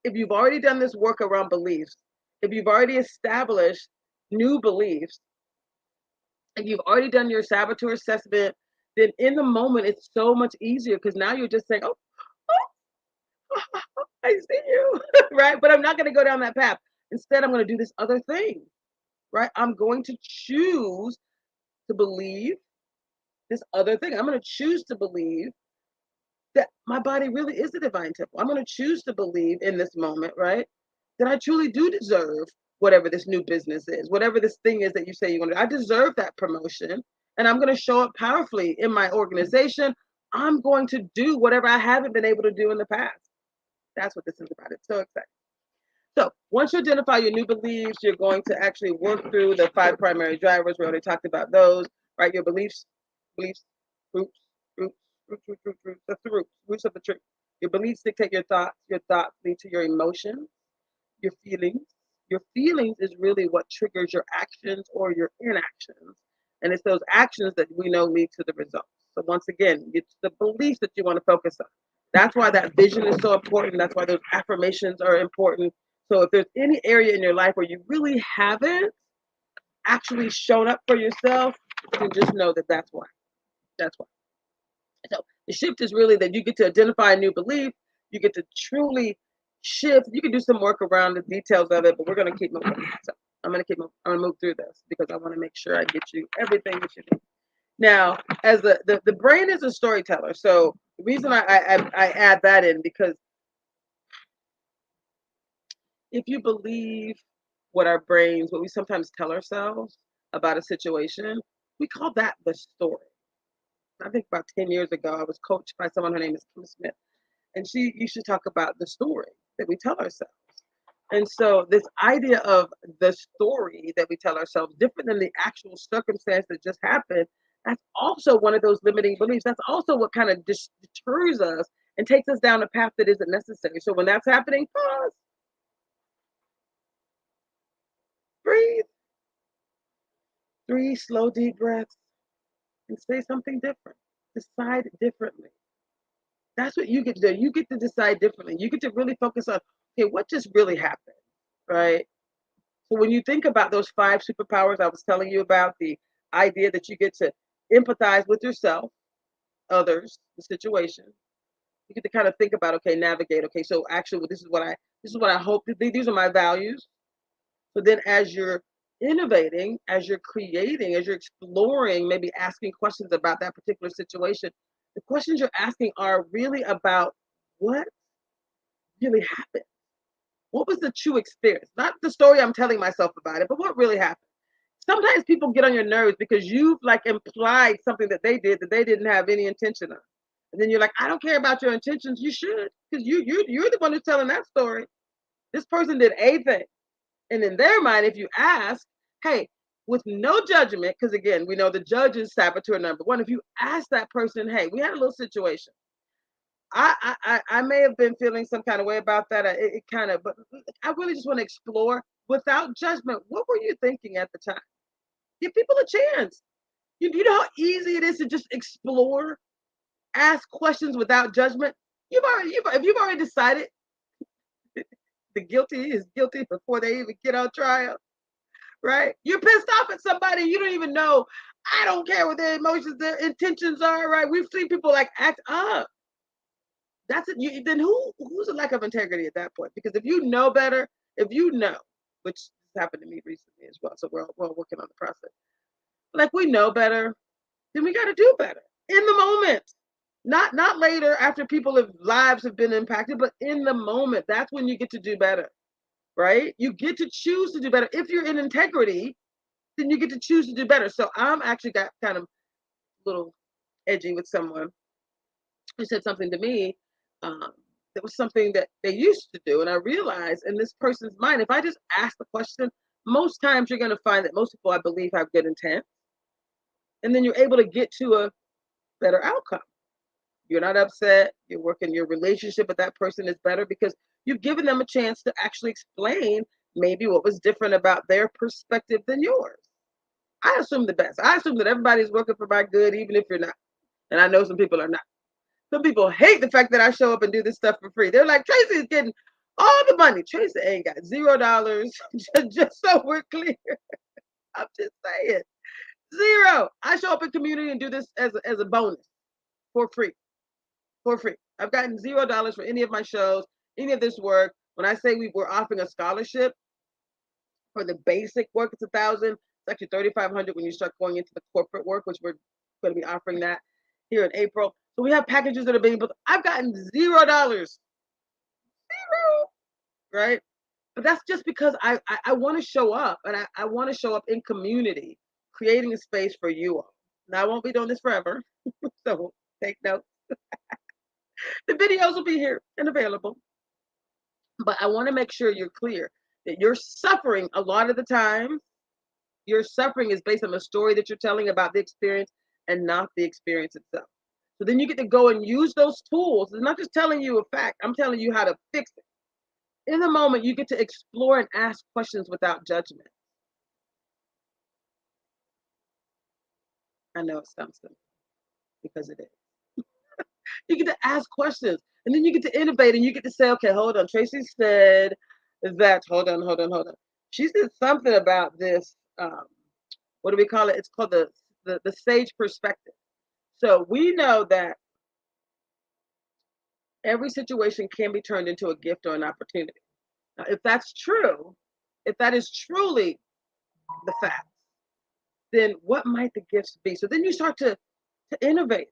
If you've already done this work around beliefs, if you've already established new beliefs, if you've already done your saboteur assessment, then in the moment it's so much easier because now you're just saying, "Oh, I see you," right? But I'm not going to go down that path. Instead, I'm going to do this other thing, right? I'm going to choose to believe this other thing. I'm going to choose to believe that my body really is a divine temple. I'm going to choose to believe in this moment, right? That I truly do deserve whatever this new business is, whatever this thing is that you say you want to do. I deserve that promotion and I'm going to show up powerfully in my organization. I'm going to do whatever I haven't been able to do in the past. That's what this is about. It's so exciting. So once you identify your new beliefs, you're going to actually work through the 5 primary drivers. We already talked about those, right? Your beliefs, roots, roots. That's the roots of the tree. Your beliefs dictate your thoughts. Your thoughts lead to your emotions, your feelings. Your feelings is really what triggers your actions or your inactions. And it's those actions that we know lead to the results. So once again, it's the beliefs that you want to focus on. That's why that vision is so important. That's why those affirmations are important. So if there's any area in your life where you really haven't actually shown up for yourself, then just know that that's why. That's why. So the shift is really that you get to identify a new belief. You get to truly shift. You can do some work around the details of it, but we're going to keep moving. So I'm going to I'm going to move through this because I want to make sure I get you everything that you need. Now, as the brain is a storyteller, so the reason I add that in because if you believe what we sometimes tell ourselves about a situation, we call that the story. I think about 10 years ago, I was coached by someone, her name is Kim Smith, and she used to talk about the story that we tell ourselves. And so this idea of the story that we tell ourselves, different than the actual circumstance that just happened, that's also one of those limiting beliefs. That's also what kind of deters us and takes us down a path that isn't necessary. So when that's happening, pause, breathe, 3 slow, deep breaths, and say something different. Decide differently. That's what you get to do. You get to decide differently. You get to really focus on, okay, what just really happened, right? So when you think about those 5 superpowers I was telling you about, the idea that you get to empathize with yourself, others, the situation, you get to kind of think about, okay, navigate. Okay, so actually, this is what I hope. These are my values. So then, as you're innovating, as you're creating, as you're exploring, maybe asking questions about that particular situation, the questions you're asking are really about what really happened. What was the true experience? Not the story I'm telling myself about it, but what really happened. Sometimes people get on your nerves because you've like implied something that they did that they didn't have any intention of. And then you're like, I don't care about your intentions. You should, because you're the one who's telling that story. This person did a thing. And in their mind, if you ask, hey, with no judgment, because again, we know the judge is saboteur number one. If you ask that person, hey, we had a little situation. I may have been feeling some kind of way about that. It kind of, but I really just want to explore without judgment. What were you thinking at the time? Give people a chance. You know how easy it is to just explore, ask questions without judgment. If you've already decided the guilty is guilty before they even get on trial, right? You're pissed off at somebody you don't even know. I don't care what their emotions, their intentions are, right? We've seen people like act up. That's it. Then who's a lack of integrity at that point? Because if you know better, if you know, which happened to me recently as well, so we're all working on the process. Like we know better, then we got to do better in the moment. Not later after lives have been impacted, but in the moment. That's when you get to do better, right? You get to choose to do better. If you're in integrity, then you get to choose to do better. So I'm actually got kind of a little edgy with someone who said something to me um, that was something that they used to do. And I realized in this person's mind, if I just ask the question, most times you're going to find that most people, I believe, have good intent. And then you're able to get to a better outcome. You're not upset. You're working your relationship with that person is better because you've given them a chance to actually explain maybe what was different about their perspective than yours. I assume the best. I assume that everybody's working for my good, even if you're not. And I know some people are not. Some people hate the fact that I show up and do this stuff for free. They're like, Traci is getting all the money. Traci ain't got $0. just so we're clear. I'm just saying. Zero. I show up in community and do this as a bonus for free. For free. I've gotten $0 for any of my shows, any of this work. When I say we were offering a scholarship for the basic work, it's 1,000. It's actually 3,500 when you start going into the corporate work, which we're going to be offering that here in April. So we have packages that are being built. I've gotten $0, right? But that's just because I want to show up, and I want to show up in community, creating a space for you all. Now I won't be doing this forever, so take note. The videos will be here and available. But I want to make sure you're clear that you're suffering a lot of the time. Your suffering is based on the story that you're telling about the experience and not the experience itself. So then you get to go and use those tools. It's not just telling you a fact, I'm telling you how to fix it. In the moment, you get to explore and ask questions without judgment. I know it sounds simple because it is. You get to ask questions and then you get to innovate and you get to say, okay, hold on. Traci said that, hold on. She said something about this. What do we call it? It's called the sage perspective. So we know that every situation can be turned into a gift or an opportunity. Now, if that's true, if that is truly the fact, then what might the gifts be? So then you start to innovate,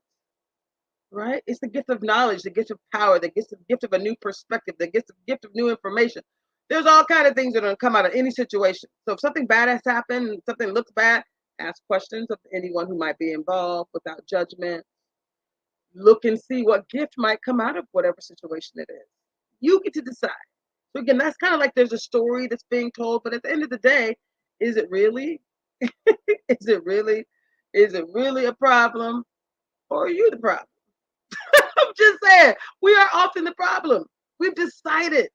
right? It's the gift of knowledge, the gift of power, the gift of a new perspective, the gift of new information. There's all kind of things that are going to come out of any situation. So if something bad has happened, something looks bad, ask questions of anyone who might be involved without judgment. Look and see what gift might come out of whatever situation it is. You get to decide. So again, that's kind of like there's a story that's being told, but at the end of the day, is it really? Is it really? Is it really a problem? Or are you the problem? I'm just saying, we are often the problem. We've decided.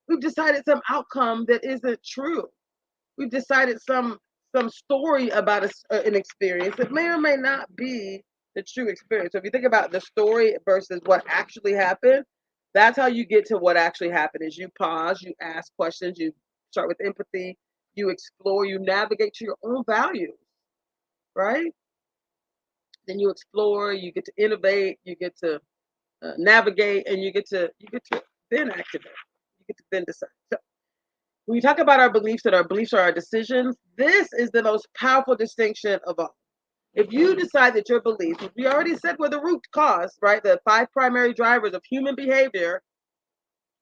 We've decided some outcome that isn't true. We've decided some story about an experience that may or may not be the true experience. So if you think about the story versus what actually happened, that's how you get to what actually happened. Is you pause, you ask questions, you start with empathy, you explore, you navigate to your own values, right? Then you explore, you get to innovate, you get to navigate, and you get to then activate. You get to then decide. So when you talk about our beliefs, that our beliefs are our decisions, this is the most powerful distinction of all. If you decide that your beliefs, we already said where the root cause, right? The 5 primary drivers of human behavior,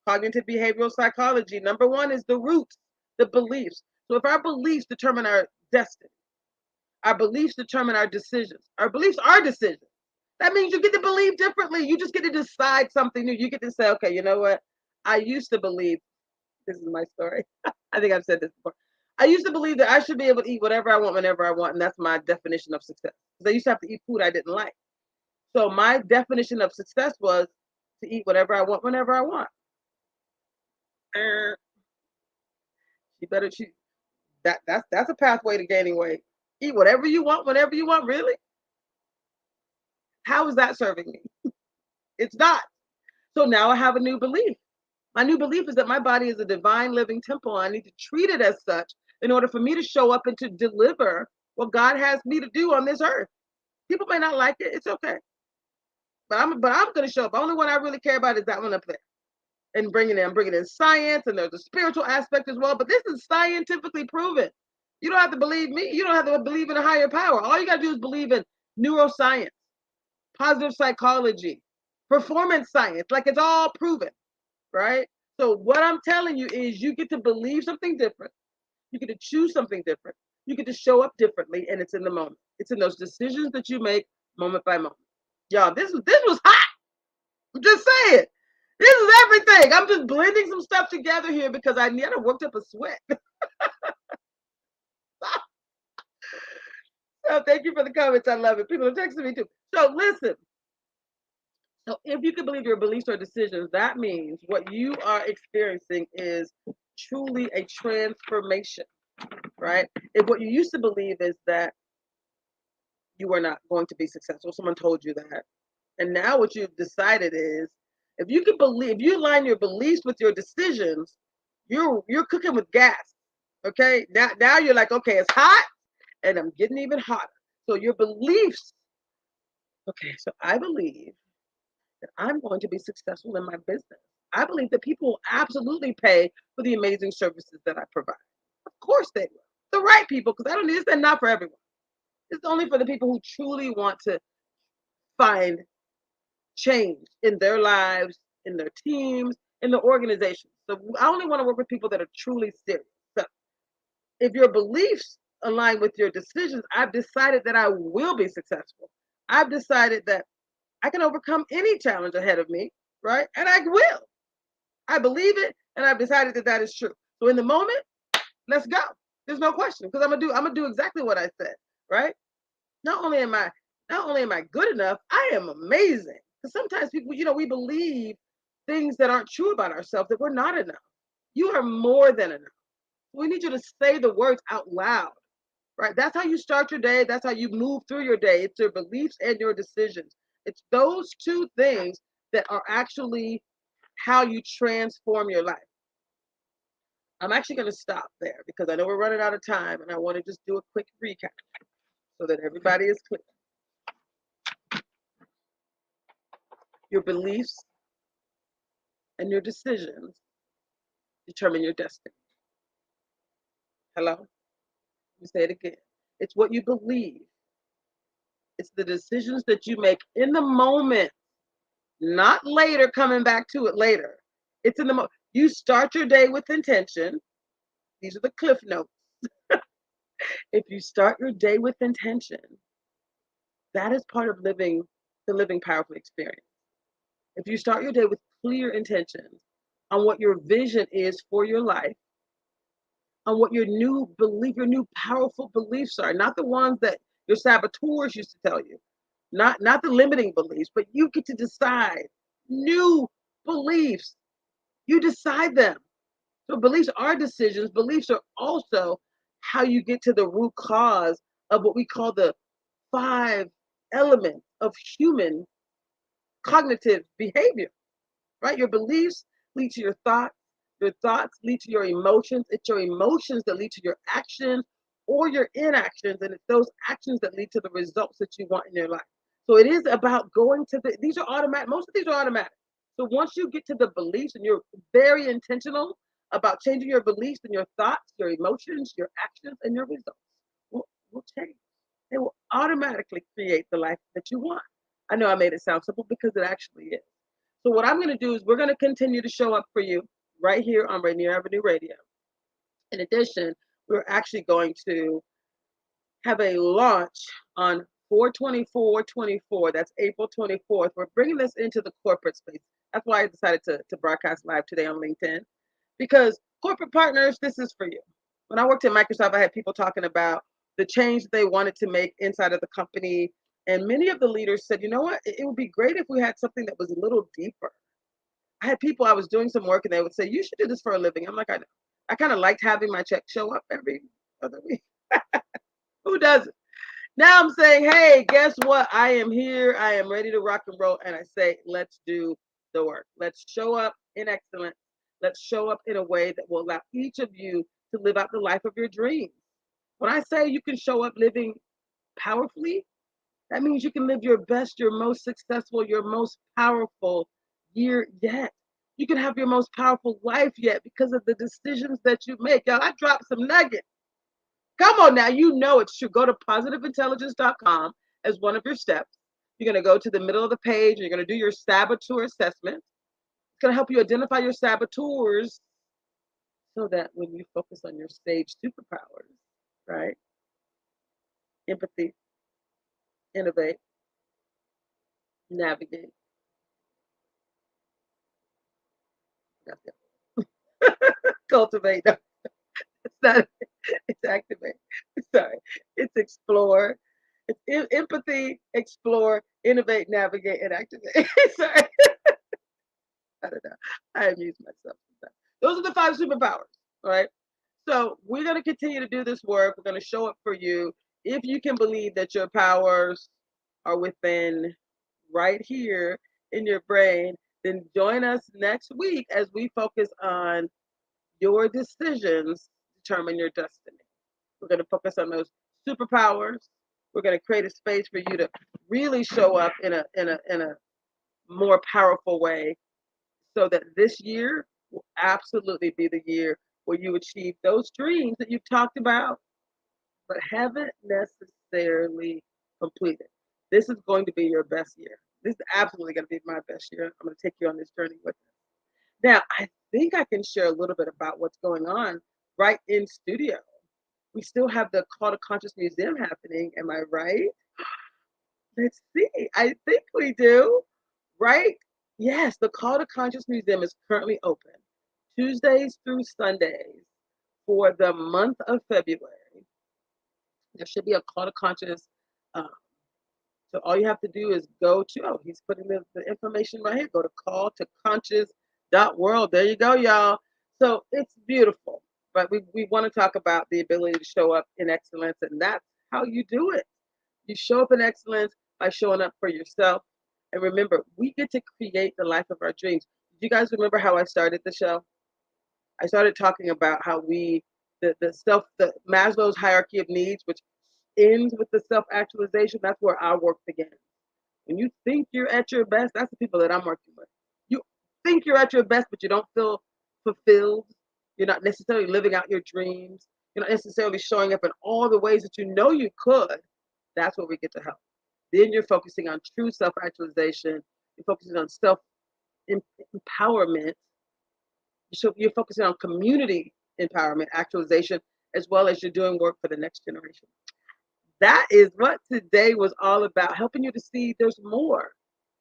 cognitive behavioral psychology. Number 1 is the roots, the beliefs. So if our beliefs determine our destiny, our beliefs determine our decisions. Our beliefs are decisions. That means you get to believe differently. You just get to decide something new. You get to say, okay, you know what? I used to believe, this is my story. I think I've said this before. I used to believe that I should be able to eat whatever I want whenever I want, and that's my definition of success. Because I used to have to eat food I didn't like. So my definition of success was to eat whatever I want whenever I want. You better choose. That's a pathway to gaining weight. Eat whatever you want whenever you want. Really? How is that serving me? It's not. So now I have a new belief. My new belief is that my body is a divine living temple. I need to treat it as such in order for me to show up and to deliver what God has me to do on this earth. People may not like it. It's okay. But I'm going to show up. The only one I really care about is that one up there. And I'm bringing in science, and there's a spiritual aspect as well. But this is scientifically proven. You don't have to believe me. You don't have to believe in a higher power. All you got to do is believe in neuroscience, positive psychology, performance science. Like, it's all proven, right? So what I'm telling you is you get to believe something different. You get to choose something different. You get to show up differently, and it's in the moment. It's in those decisions that you make moment by moment. Y'all, this was hot. I'm just saying. This is everything. I'm just blending some stuff together here because I worked up a sweat. So thank you for the comments. I love it. People are texting me too. So listen. So if you can believe your beliefs or decisions, that means what you are experiencing is truly a transformation, right? If what you used to believe is that you are not going to be successful, someone told you that, and now what you've decided is, if you can believe, if you align your beliefs with your decisions, you're cooking with gas. Okay, now you're like, okay, it's hot, and I'm getting even hotter. So your beliefs. Okay, so I believe that I'm going to be successful in my business. I believe that people will absolutely pay for the amazing services that I provide. Of course they will. The right people, because I don't need it's not for everyone. It's only for the people who truly want to find change in their lives, in their teams, in the organization. So I only want to work with people that are truly serious. So if your beliefs align with your decisions, I've decided that I will be successful. I've decided that I can overcome any challenge ahead of me, right? And I will. I believe it, and I've decided that that is true. So in the moment, let's go. There's no question because I'm gonna do exactly what I said, right? Not only am I good enough, I am amazing. Because sometimes people, we believe things that aren't true about ourselves, that we're not enough. You are more than enough. We need you to say the words out loud, right? That's how you start your day. That's how you move through your day. It's your beliefs and your decisions. It's those two things that are actually how you transform your life. I'm actually going to stop there because I know we're running out of time and I want to just do a quick recap so that everybody is clear. Your beliefs and your decisions determine your destiny. Hello? Let me say it again. It's what you believe. It's the decisions that you make in the moment, not later coming back to it later. It's in the moment. You start your day with intention. These are the cliff notes. If you start your day with intention, that is part of living powerful experience. If you start your day with clear intentions on what your vision is for your life, on what your new belief, your new powerful beliefs are, not the ones that your saboteurs used to tell you, not the limiting beliefs, but you get to decide new beliefs. You decide them. So beliefs are decisions. Beliefs are also how you get to the root cause of what we call the 5 elements of human cognitive behavior, right? Your beliefs lead to your thoughts lead to your emotions. It's your emotions that lead to your actions or your inactions, and it's those actions that lead to the results that you want in your life. So it is about going to these are automatic. Most of these are automatic. So once you get to the beliefs and you're very intentional about changing your beliefs and your thoughts, your emotions, your actions, and your results will change. They will automatically create the life that you want. I know I made it sound simple because it actually is. So what I'm going to do is we're going to continue to show up for you right here on Rainier Avenue Radio. In addition, we're actually going to have a launch on 4/24/24. That's April 24th. We're bringing this into the corporate space. That's why I decided to broadcast live today on LinkedIn, because corporate partners, this is for you. When I worked at Microsoft, I had people talking about the change that they wanted to make inside of the company. And many of the leaders said, you know what, it would be great if we had something that was a little deeper. I had people, I was doing some work and they would say, you should do this for a living. I'm like, I know. I kind of liked having my check show up every other week. Who doesn't? Now I'm saying, hey, guess what? I am here. I am ready to rock and roll. And I say, let's do the work. Let's show up in excellence. Let's show up in a way that will allow each of you to live out the life of your dreams. When I say you can show up living powerfully, that means you can live your best, your most successful, your most powerful year yet. You can have your most powerful life yet because of the decisions that you make. Y'all, I dropped some nuggets. Come on now, you know it's true. Go to positiveintelligence.com as one of your steps. You're going to go to the middle of the page. You're going to do your saboteur assessment. It's going to help you identify your saboteurs so that when you focus on your stage superpowers, right? Empathy, innovate, navigate. That's it. Cultivate. No, it's not. It's activate. Sorry. It's explore. It's empathy, explore, innovate, navigate, and activate. Sorry. I don't know. I amuse myself sometimes. Those are the 5 superpowers. All right. So we're going to continue to do this work. We're going to show up for you. If you can believe that your powers are within right here in your brain, then join us next week as we focus on your decisions determine your destiny. We're going to focus on those superpowers. We're going to create a space for you to really show up in a more powerful way so that this year will absolutely be the year where you achieve those dreams that you've talked about but haven't necessarily completed. This is going to be your best year. This is absolutely going to be my best year. I'm going to take you on this journey with me. Now, I think I can share a little bit about what's going on right in studio. We still have the Call to Conscious Museum happening. Am I right? Let's see. I think we do. Right? Yes, the Call to Conscious Museum is currently open Tuesdays through Sundays for the month of February. There should be a Call to Conscious. Um, so all you have to do is go to, oh, he's putting the information right here. Go to calltoconscious.world. There you go, y'all. So it's beautiful. But we want to talk about the ability to show up in excellence, and that's how you do it. You show up in excellence by showing up for yourself. And remember, we get to create the life of our dreams. Do you guys remember how I started the show? I started talking about how the Maslow's hierarchy of needs, which ends with the self-actualization, that's where our work begins. When you think you're at your best, that's the people that I'm working with. You think you're at your best, but you don't feel fulfilled. You're not necessarily living out your dreams. You're not necessarily showing up in all the ways that you know you could. That's where we get to help. Then you're focusing on true self-actualization. You're focusing on self-empowerment. So you're focusing on community empowerment, actualization, as well as you're doing work for the next generation. That is what today was all about, helping you to see there's more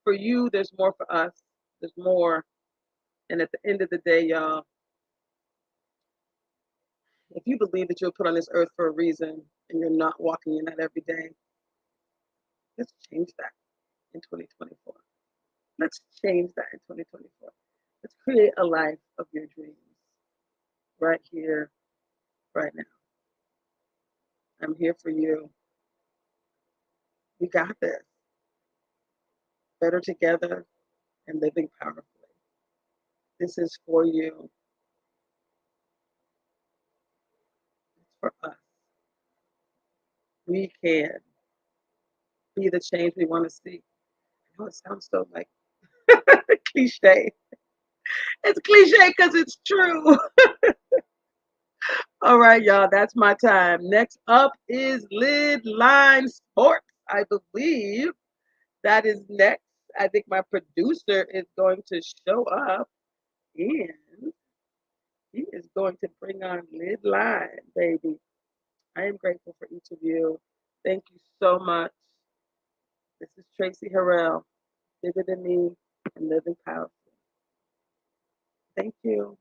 for you, there's more for us, there's more. And at the end of the day, y'all, if you believe that you're put on this earth for a reason and you're not walking in that every day, let's change that in 2024. Let's change that in 2024. Let's create a life of your dreams right here, right now. I'm here for you. We got this. Better together and living powerfully. This is for you. It's for us. We can be the change we want to see. I know it sounds so like cliche. It's cliche because it's true. All right, y'all, that's my time. Next up is Lid Line Sports. I believe that is next. I think my producer is going to show up and he is going to bring on Lid Line, baby. I am grateful for each of you. Thank you so much. This is Traci Harrell, Bigger Than Me and Living Powerfully. Thank you.